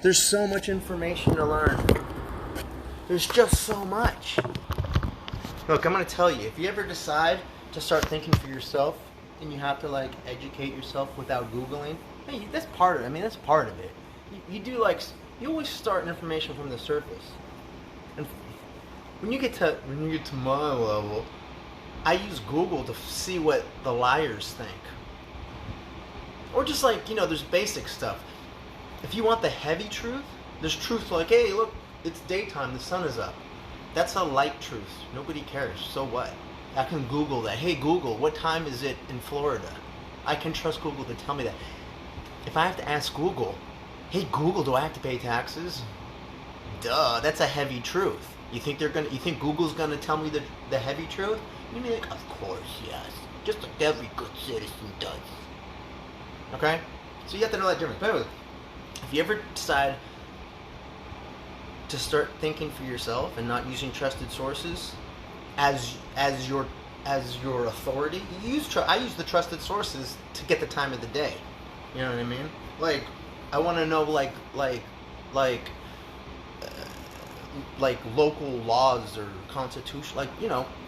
There's so much information to learn. There's just so much. Look, I'm going to tell you, if you ever decide to start thinking for yourself and you have to like educate yourself without Googling, hey, that's part of it. I mean, that's part of it. You always start information from the surface. And when you get to my level, I use Google to see what the liars think. Or just like, there's basic stuff. If you want the heavy truth, there's truth like, hey, look, it's daytime, the sun is up. That's a light truth. Nobody cares. So what? I can Google that. Hey, Google, what time is it in Florida? I can trust Google to tell me that. If I have to ask Google, hey, Google, do I have to pay taxes? Duh, that's a heavy truth. You think Google's gonna tell me the heavy truth? You mean like, of course, yes. Just like every good citizen does. Okay? So you have to know that difference. But anyway, if you ever decide to start thinking for yourself and not using trusted sources as your authority, I use the trusted sources to get the time of the day. You know what I mean? Like, I want to know like local laws or constitution,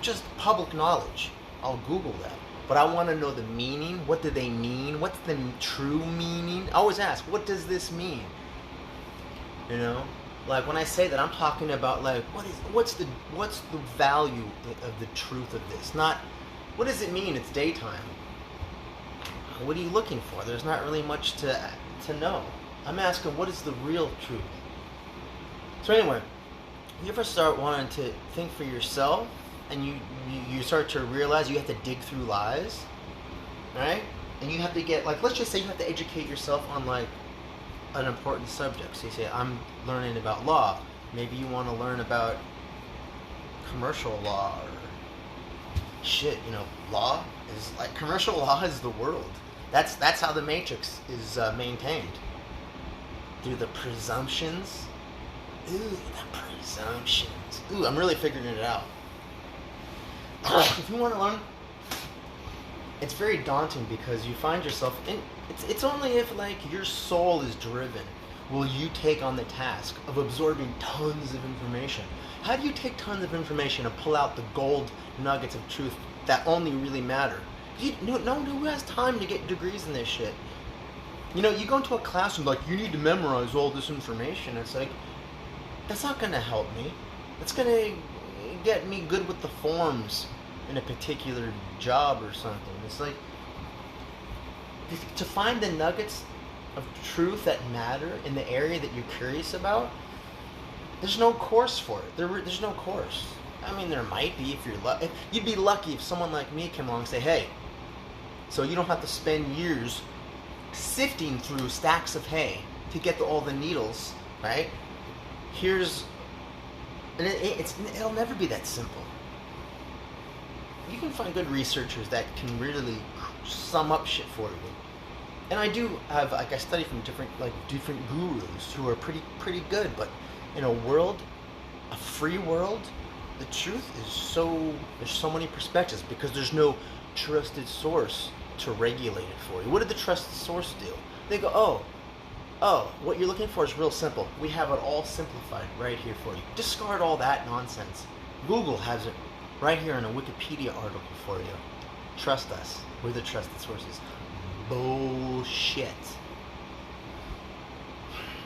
just public knowledge. I'll Google that. But I want to know the meaning. What do they mean? What's the true meaning? I always ask, what does this mean? Like when I say that, I'm talking about like what's the value of the truth of this? Not what does it mean? It's daytime. What are you looking for? There's not really much to know. I'm asking, what is the real truth? So anyway, you ever start wanting to think for yourself, and you start to realize you have to dig through lies, right? And you have to get let's just say you have to educate yourself on like an important subject. So you say, I'm learning about law. Maybe you want to learn about commercial law or shit. Law is like commercial law is the world. That's how the matrix is maintained, through the presumptions. Ooh, the presumptions. Ooh, I'm really figuring it out. If you want to learn, it's very daunting because you find yourself in. It's only if like your soul is driven will you take on the task of absorbing tons of information. How do you take tons of information and pull out the gold nuggets of truth that only really matter? No one who has time to get degrees in this shit. You go into a classroom like, you need to memorize all this information. It's like, that's not going to help me. It's going to get me good with the forms in a particular job or something. It's like, to find the nuggets of truth that matter in the area that you're curious about, there's no course for it. There's no course. I mean, there might be if you're lucky. You'd be lucky if someone like me came along and say, hey, so you don't have to spend years sifting through stacks of hay to get to all the needles, right? It'll never be that simple. You can find good researchers that can really sum up shit for you. And I do have, I study from different gurus who are pretty good, but in a free world, the truth is there's so many perspectives because there's no trusted source to regulate it for you. What did the trusted source do? They go, oh, what you're looking for is real simple. We have it all simplified right here for you. Discard all that nonsense. Google has it right here in a Wikipedia article for you. Trust us. We're the trusted sources. Bullshit.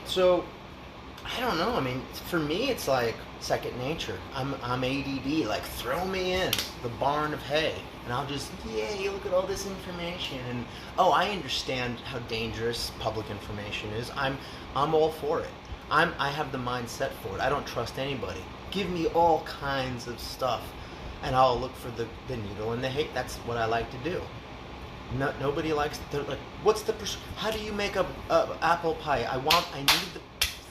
So, I don't know. I mean, for me, it's like second nature. I'm ADD. Like, throw me in the barn of hay, and I'll just, yay, look at all this information. And I understand how dangerous public information is. I'm all for it. I have the mindset for it. I don't trust anybody. Give me all kinds of stuff, and I'll look for the needle in the hay. That's what I like to do. Nobody likes. They're like, how do you make a apple pie? I need the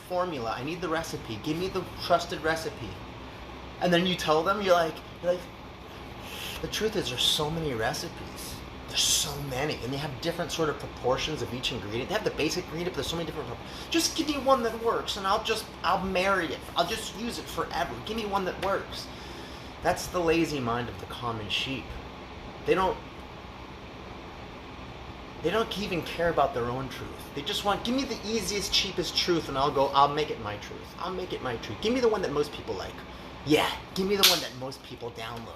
formula. I need the recipe. Give me the trusted recipe. And then you tell them, you're like, the truth is, there's so many recipes. There's so many, and they have different sort of proportions of each ingredient. They have the basic ingredient, but there's so many different. Just give me one that works, and I'll marry it. I'll just use it forever. Give me one that works. That's the lazy mind of the common sheep. They don't They don't even care about their own truth. They just want, give me the easiest, cheapest truth and I'll make it my truth. I'll make it my truth. Give me the one that most people like. Yeah, give me the one that most people download.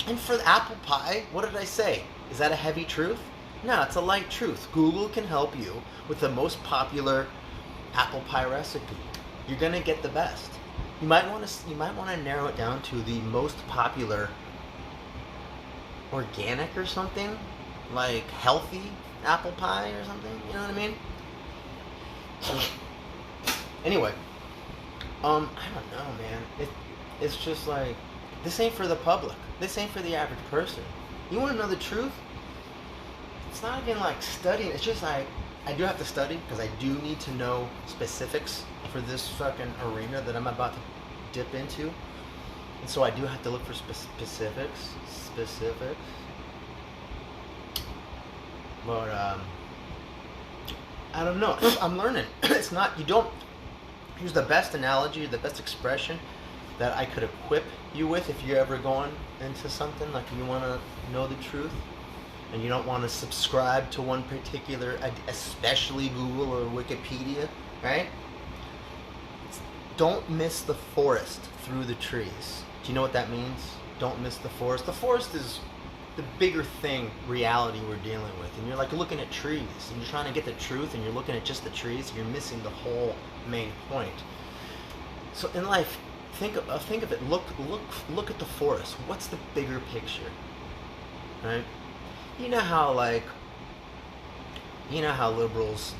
And for the apple pie, what did I say? Is that a heavy truth? No, it's a light truth. Google can help you with the most popular apple pie recipe. You're gonna get the best. You might want to narrow it down to the most popular organic or something, like healthy apple pie or something. You know what I mean? Anyway, I don't know, man. It's just like, this ain't for the public. This ain't for the average person. You want to know the truth? It's not even like studying. It's just like, I do have to study because I do need to know specifics for this fucking arena that I'm about to dip into. And so I do have to look for specifics. But, I don't know. I'm learning. It's not, here's the best analogy, the best expression that I could equip you with if you're ever going into something, like you want to know the truth, and you don't want to subscribe to one particular, especially Google or Wikipedia, right? Don't miss the forest through the trees. Do you know what that means? Don't miss the forest. The forest is the bigger thing, reality we're dealing with. And you're like looking at trees, and you're trying to get the truth, and you're looking at just the trees, you're missing the whole main point. So in life, think of it. Look at the forest. What's the bigger picture, right? You know how liberals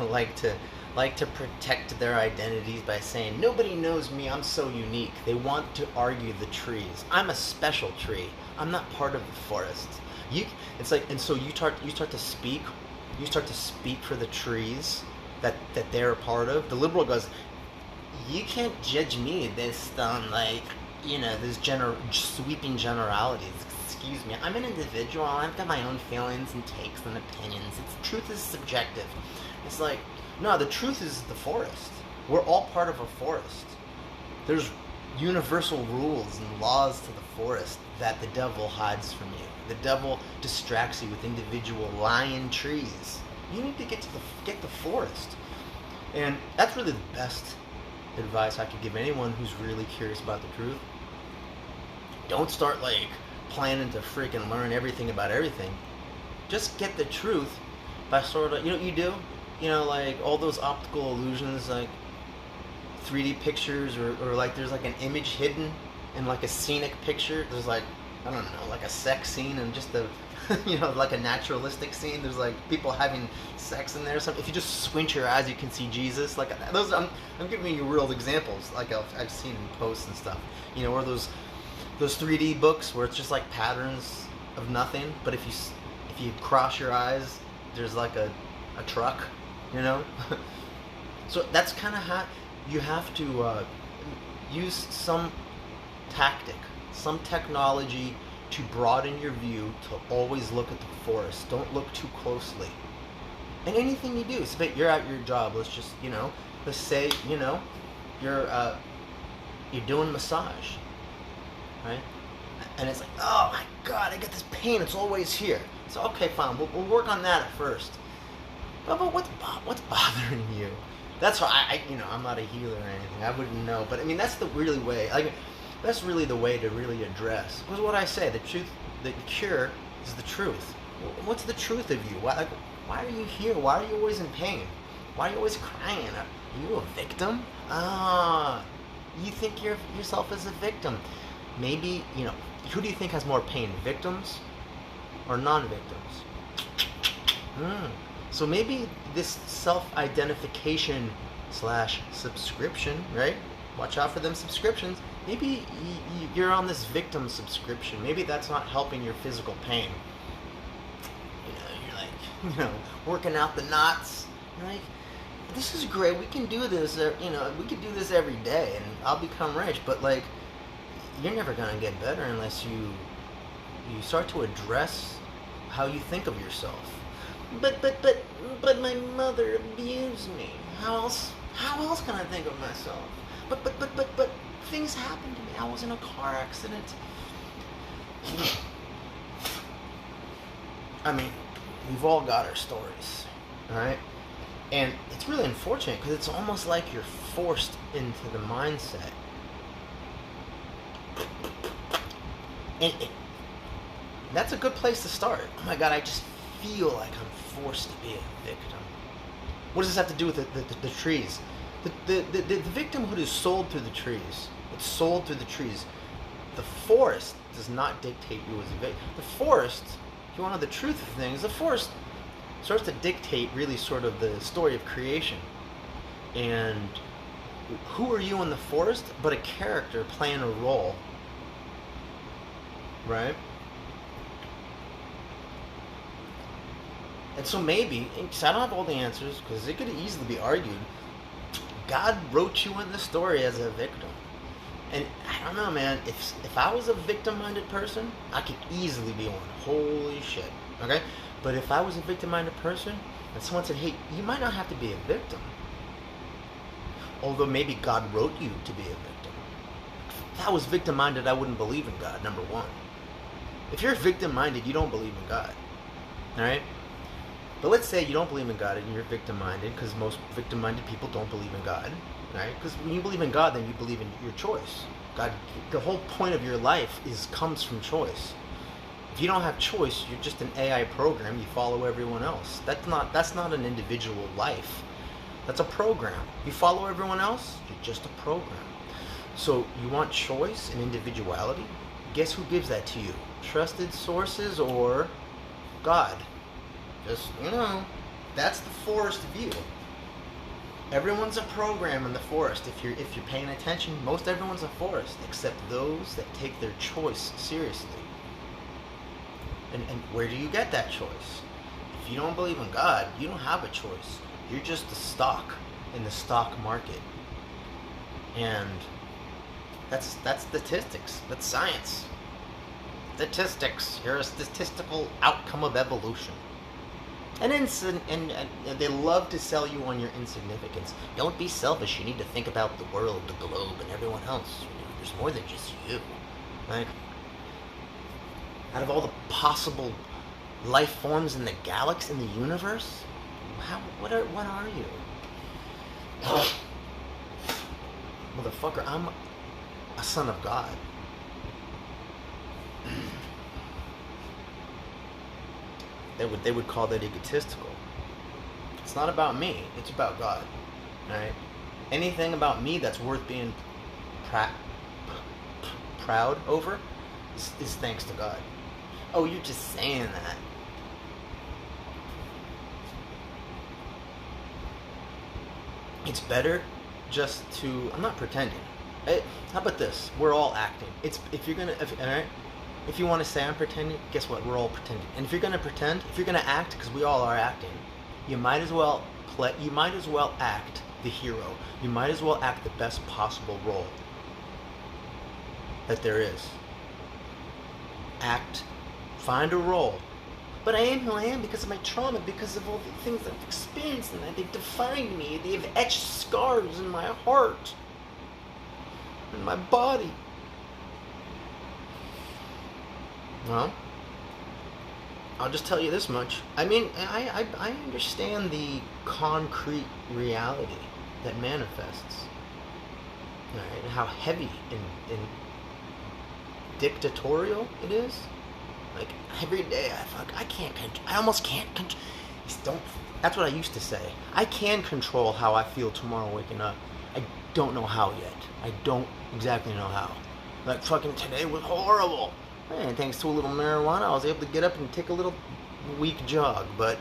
like to protect their identities by saying, nobody knows me, I'm so unique. They want to argue the trees. I'm a special tree. I'm not part of the forest. It's like, and so you start to speak for the trees that they're a part of. The liberal goes, you can't judge me based on these sweeping generalities. Excuse me, I'm an individual. I've got my own feelings and takes and opinions. Truth is subjective. It's like, no, the truth is the forest. We're all part of a forest. There's universal rules and laws to the forest that the devil hides from you. The devil distracts you with individual lying trees. You need to get the forest. And that's really the best advice I could give anyone who's really curious about the truth. Don't start planning to freaking learn everything about everything. Just get the truth by sort of, what you do? All those optical illusions, 3D pictures, or there's an image hidden in a scenic picture. There's I don't know, a sex scene and just a, a naturalistic scene. There's people having sex in there or something. If you just squint your eyes, you can see Jesus. Those, I'm giving you real examples, I've seen in posts and stuff. Where those 3D books where it's just patterns of nothing, but if you cross your eyes, there's a truck, So that's kind of how you have to use some tactic, some technology to broaden your view, to always look at the forest. Don't look too closely. And anything you do, so you're at your job, let's just, let's say, you're doing massage, right? And it's oh my God, I get this pain, it's always here. So okay, fine, we'll work on that at first. But what's bothering you? That's why I'm not a healer or anything. I wouldn't know, but that's the really way. That's really the way to really address. Because what I say, the truth, the cure is the truth. What's the truth of you? Why are you here? Why are you always in pain? Why are you always crying? Are you a victim? You think yourself as a victim. Maybe, who do you think has more pain, victims or non-victims? So maybe this self-identification / subscription, right? Watch out for them subscriptions. Maybe you're on this victim subscription. Maybe that's not helping your physical pain. You're working out the knots. You're this is great. We can do this. We can do this every day, and I'll become rich. But you're never gonna get better unless you start to address how you think of yourself. But my mother abused me. How else can I think of myself? But things happened to me. I was in a car accident. I mean, we've all got our stories, all right? And it's really unfortunate because it's almost like you're forced into the mindset. And that's a good place to start. Oh my God, I just feel like I'm forced to be a victim. What does this have to do with the trees? The victimhood is sold through the trees. It's sold through the trees. The forest does not dictate you as a victim. The forest, if you want to know the truth of things, the forest starts to dictate really sort of the story of creation. And who are you in the forest but a character playing a role, right? And so maybe, because I don't have all the answers, because it could easily be argued, God wrote you in the story as a victim. And I don't know, man, if I was a victim-minded person, I could easily be on holy shit, okay? But if I was a victim-minded person, and someone said, hey, you might not have to be a victim, although maybe God wrote you to be a victim. If I was victim-minded, I wouldn't believe in God, number one. If you're victim-minded, you don't believe in God, all right? But let's say you don't believe in God and you're victim-minded, because most victim-minded people don't believe in God, right? Because when you believe in God, then you believe in your choice. God, the whole point of your life comes from choice. If you don't have choice, you're just an AI program. You follow everyone else. That's not an individual life. That's a program. You follow everyone else, you're just a program. So you want choice and individuality? Guess who gives that to you? Trusted sources or God? Just, that's the forest view. Everyone's a program in the forest. If you're paying attention, most everyone's a forest, except those that take their choice seriously. And where do you get that choice? If you don't believe in God, you don't have a choice. You're just a stock in the stock market. And that's statistics. That's science. Statistics. You're a statistical outcome of evolution. And they love to sell you on your insignificance. Don't be selfish. You need to think about the world, the globe, and everyone else. There's more than just you. Like, out of all the possible life forms in the galaxy, in the universe, what are you? Motherfucker, I'm a son of God. They would call that egotistical. It's not about me. It's about God. All right. Anything about me that's worth being proud over is thanks to God. Oh, you're just saying that. It's better just to. I'm not pretending. How about this? We're all acting. If you want to say I'm pretending, guess what? We're all pretending. And if you're going to pretend, if you're going to act, because we all are acting, you might as well act the hero. You might as well act the best possible role that there is. Find a role. But I am who I am because of my trauma, because of all the things I've experienced, and they've defined me. They've etched scars in my heart, in my body. Well, I'll just tell you this much. I mean, I understand the concrete reality that manifests. All right, and how heavy and dictatorial it is. Like, every day I almost can't control. That's what I used to say. I can control how I feel tomorrow waking up. I don't know how yet. I don't exactly know how. Like, fucking today was horrible. And thanks to a little marijuana, I was able to get up and take a little weak jog. But,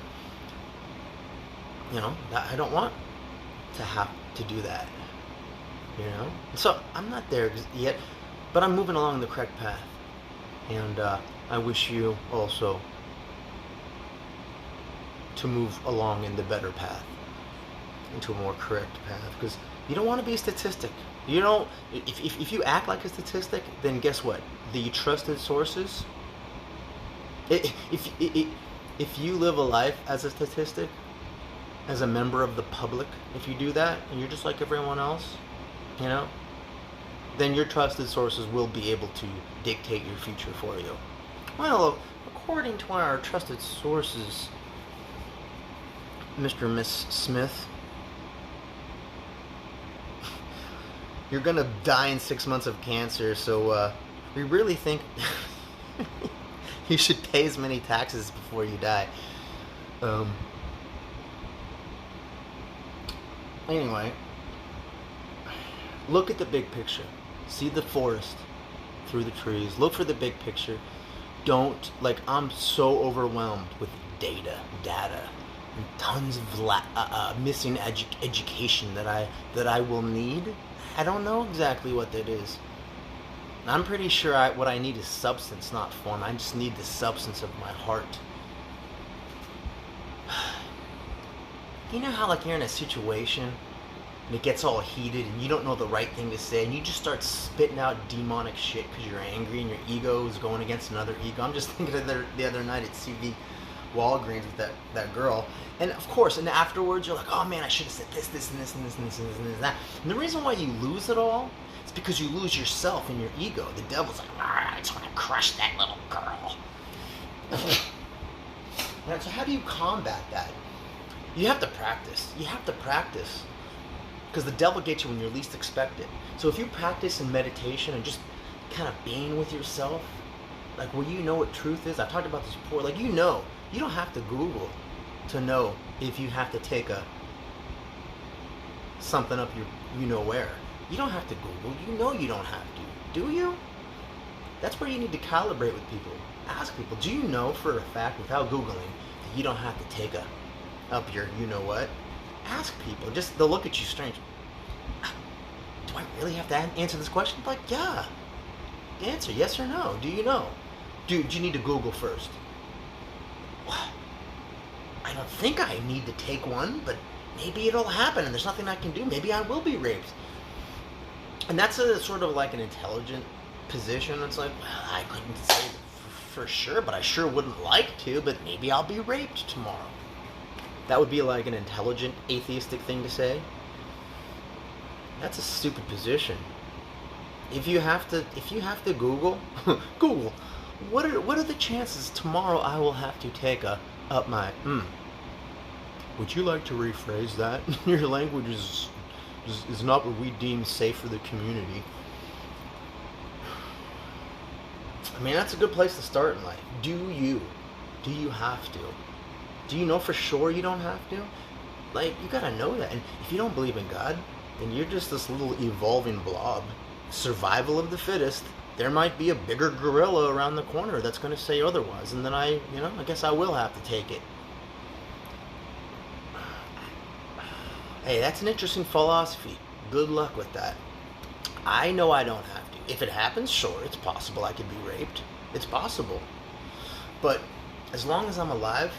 I don't want to have to do that. So, I'm not there yet, but I'm moving along the correct path. And I wish you also to move along in the better path, into a more correct path. Because you don't want to be a statistic. If you act like a statistic, then guess what? The trusted sources, if you live a life as a statistic, as a member of the public, if you do that, and you're just like everyone else, then your trusted sources will be able to dictate your future for you. Well, of according to our trusted sources, Mr. and Miss Smith, you're gonna die in 6 months of cancer, so we really think you should pay as many taxes before you die. Anyway, look at the big picture. See the forest through the trees. Look for the big picture. Don't, like, I'm so overwhelmed with data, and tons of missing education that I will need. I don't know exactly what that is. I'm pretty sure what I need is substance, not form. I just need the substance of my heart. You know how, like, you're in a situation and it gets all heated and you don't know the right thing to say and you just start spitting out demonic shit because you're angry and your ego is going against another ego. I'm just thinking of the other night at CV Walgreens with that girl, and of course, and afterwards you're like, oh man, I should have said this and this and this and this and this and that. And the reason why you lose it all is because you lose yourself and your ego. The devil's like, I just want to crush that little girl. And so how do you combat that? You have to practice. You have to practice. Because the devil gets you when you least expect it. So if you practice in meditation and just kind of being with yourself, like where you know what truth is. I've talked about this before. Like, you know, you don't have to Google to know if you have to take something up your you know where. You don't have to Google. You know you don't have to. Do you? That's where you need to calibrate with people. Ask people, do you know for a fact, without Googling, that you don't have to take up your you know what? Ask people. Just, they'll look at you strange. Do I really have to answer this question? Like, yeah. Answer yes or no. Do you know? Do you need to Google first? What? I don't think I need to take one, but maybe it'll happen and there's nothing I can do. Maybe I will be raped. And that's a sort of like an intelligent position. It's like, well, I couldn't say for sure, but I sure wouldn't like to, but maybe I'll be raped tomorrow. That would be like an intelligent, atheistic thing to say. That's a stupid position. If you have to Google, Google, what are the chances tomorrow I will have to take up my, would you like to rephrase that? Your language is not what we deem safe for the community. I mean, that's a good place to start in life. Do you have to? Do you know for sure you don't have to? Like, you gotta know that. And if you don't believe in God, then you're just this little evolving blob. Survival of the fittest. There might be a bigger gorilla around the corner that's going to say otherwise, and then I guess I will have to take it. Hey, that's an interesting philosophy. Good luck with that. I know I don't have to. If it happens, sure, it's possible I could be raped. It's possible. But as long as I'm alive,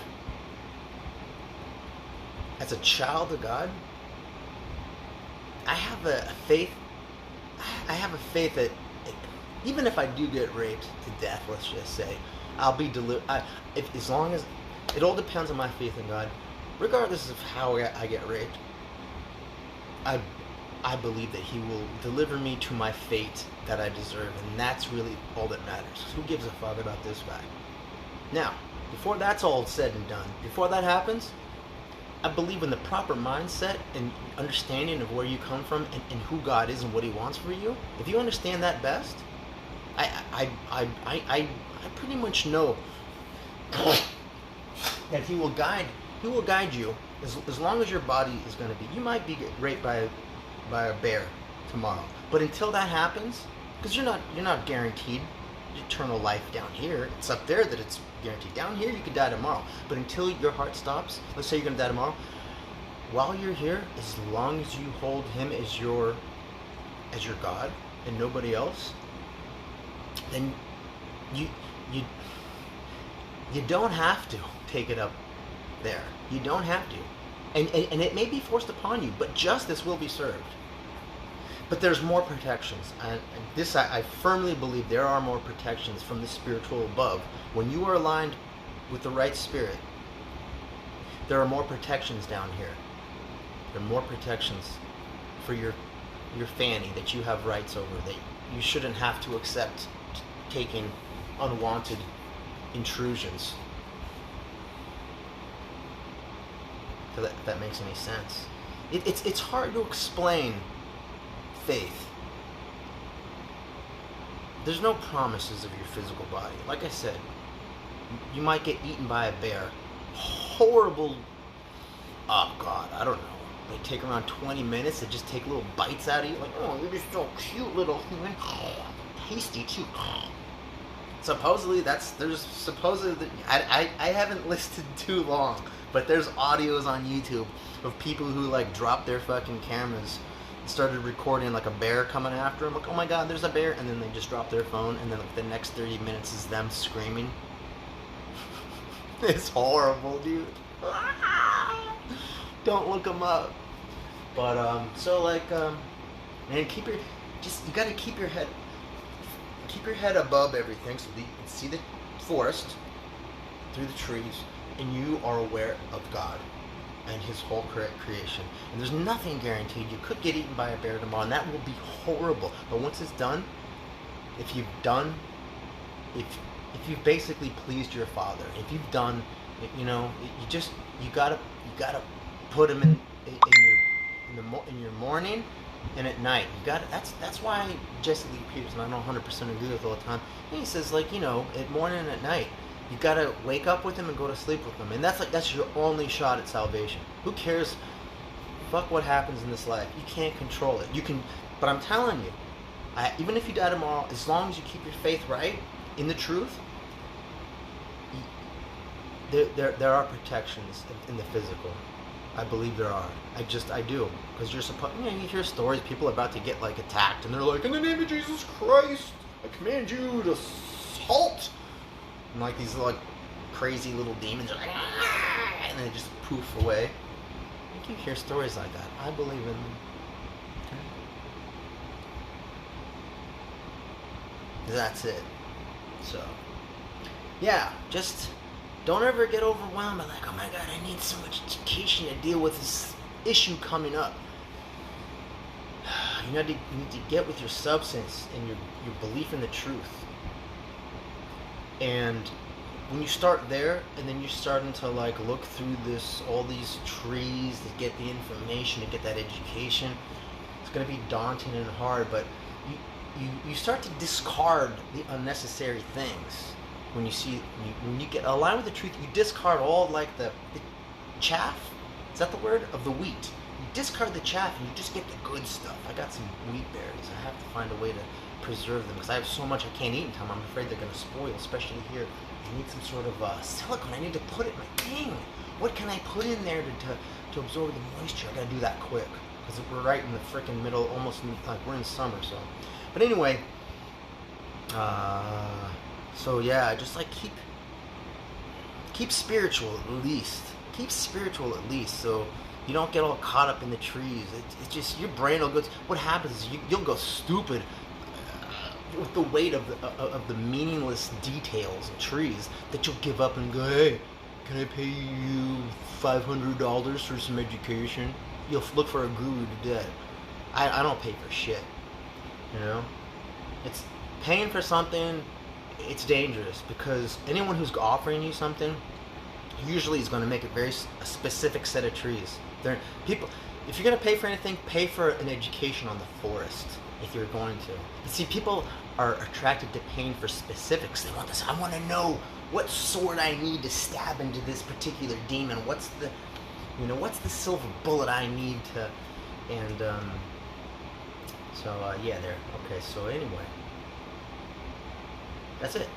as a child of God, I have a faith that even if I do get raped to death, let's just say, I'll be delivered. As long as it all depends on my faith in God, regardless of how I get raped. I believe that He will deliver me to my fate that I deserve, and that's really all that matters. Who gives a fuck about this fact? Now, before that's all said and done, before that happens, I believe in the proper mindset and understanding of where you come from and who God is and what He wants for you. If you understand that best, I pretty much know that He will guide you as long as your body is going to be. You might be raped by a bear tomorrow, but until that happens, because you're not guaranteed eternal life down here. It's up there that it's guaranteed. Down here, you could die tomorrow. But until your heart stops, let's say you're going to die tomorrow, while you're here, as long as you hold Him as your God and nobody else, then you don't have to take it up there. You don't have to. And it may be forced upon you, but justice will be served. But there's more protections, and this I firmly believe there are more protections from the spiritual above. When you are aligned with the right spirit, there are more protections down here. There are more protections for your fanny that you have rights over, that you shouldn't have to accept taking unwanted intrusions. If that makes any sense. It's hard to explain faith. There's no promises of your physical body. Like I said, you might get eaten by a bear. Horrible. Oh God, I don't know. They take around 20 minutes to just take little bites out of you. Like, oh, you're just so cute, little human. Tasty too. Supposedly, I haven't listened too long, but there's audios on YouTube of people who like dropped their fucking cameras and started recording like a bear coming after them. Like, oh my God, there's a bear, and then they just drop their phone, and then like the next 30 minutes is them screaming. It's horrible, dude. Don't look them up. But so like man, you gotta keep your head above everything so that you can see the forest through the trees, and you are aware of God and His whole creation. And there's nothing guaranteed. You could get eaten by a bear tomorrow, and that will be horrible. But once it's done, if you've basically pleased your Father, if you've done, you gotta put Him in your morning and at night. That's why Jesse Lee Peterson, I don't 100% agree with all the time. He says, like, at morning and at night, you gotta wake up with Him and go to sleep with Him, and that's your only shot at salvation. Who cares? Fuck what happens in this life. You can't control it. You can, but I'm telling you, even if you die tomorrow, as long as you keep your faith right in the truth, there are protections in the physical. I believe there are. I do. Because you're supposed, you hear stories, people are about to get like attacked, and they're like, in the name of Jesus Christ, I command you to halt. And like these like crazy little demons are like, ah! And they just poof away. You hear stories like that. I believe in them. Okay. That's it. So, yeah, just don't ever get overwhelmed by like, oh my God, I need so much education to deal with this issue coming up. You need to get with your substance and your belief in the truth. And when you start there, and then you're starting to like look through all these trees to get the information, to get that education, it's going to be daunting and hard, but you start to discard the unnecessary things. When you get aligned with the truth, you discard all like the chaff. Is that the word? Of the wheat. You discard the chaff and you just get the good stuff. I got some wheat berries. I have to find a way to preserve them because I have so much I can't eat in time. I'm afraid they're going to spoil, especially here. I need some sort of silicone. I need to put it in my thing. What can I put in there to absorb the moisture? I got to do that quick because we're right in the freaking middle, almost like we're in summer. So, but anyway, so yeah, just like keep spiritual at least. Keep spiritual at least, so you don't get all caught up in the trees. It's just your brain will go. What happens is you'll go stupid with the weight of the meaningless details and trees that you'll give up and go, hey, can I pay you $500 for some education? You'll look for a guru to dead. I don't pay for shit. It's paying for something. It's dangerous because anyone who's offering you something usually is going to make a specific set of trees. If you're going to pay for anything, pay for an education on the forest if you're going to. You see, people are attracted to paying for specifics. They want this. I want to know what sword I need to stab into this particular demon. What's the silver bullet I need to, and yeah, there. Okay, so anyway, that's it.